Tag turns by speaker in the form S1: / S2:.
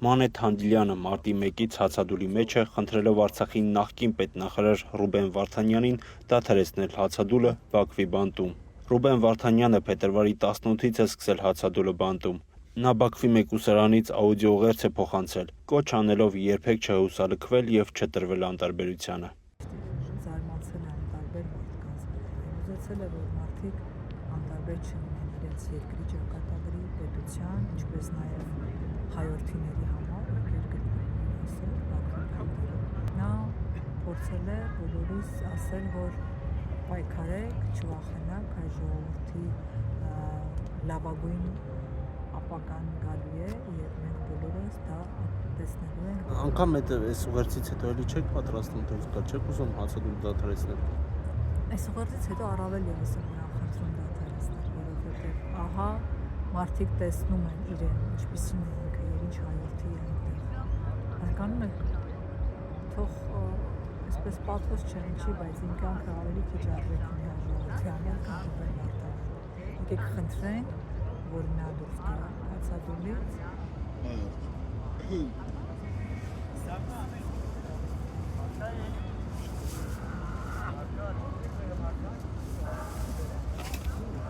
S1: Մանեթ Հանդիլյանը մարտի 1-ից հացադուլի մեջ է, խնդրելով Արցախի նախկին պետնախարար Ռուբեն Վարդանյանին դադարեցնել հացադուլը Բաքվի բանտում։ Ռուբեն Վարդանյանը փետրվարի 18-ից է սկսել հացադուլը բանտում։ Նա Բաքվի մեկուսարանից աուդիոուղերձ է փոխանցել, կոչ անելով երբեք չհուսալքվել եւ չտրվել անտարբերությանը։
S2: Զարմացել եմ տարբեր մարդկանց, ուզեցել է, որ մարդիկ անտարբեր չլինեն իրենց երկրի ճակատագրի, պետության, ինչպես նաև հայրենիների համար, ովքեր գտնվում են այսօր Բաքվի բանտերում։ Նա փորձել է բոլորիս ասել, որ պայքարեք, չվախենաք, հայ ժողովրդի լավագույն ապագան գալու է եւ մենք բոլորս դա տեսնելու ենք։
S1: Անկամ այս ուղերձից հետո էլի չեք պատրաստվում դուրս գալ, չեք ուզում հացադուլ դադարեցնել։
S2: Այս ուղերձից հետո առավել եւս եմ նրան խնդրում դադարեցնել, որովհետեւ ահա մարդիկ տեսնում են իրեն, ինչպիսին է ինքը եւ ինչ հայրենի է այնտեղ։ Հասկանում եք, թող այսպես պաթոս չի, բայց իմ կյանքը ավելի քիչ արժեք ունի ժողովրդի համար, քան Ռուբեն Վարդանյանը։ Եկեք խնդրենք, որ նա դուրս գա հացադուլից։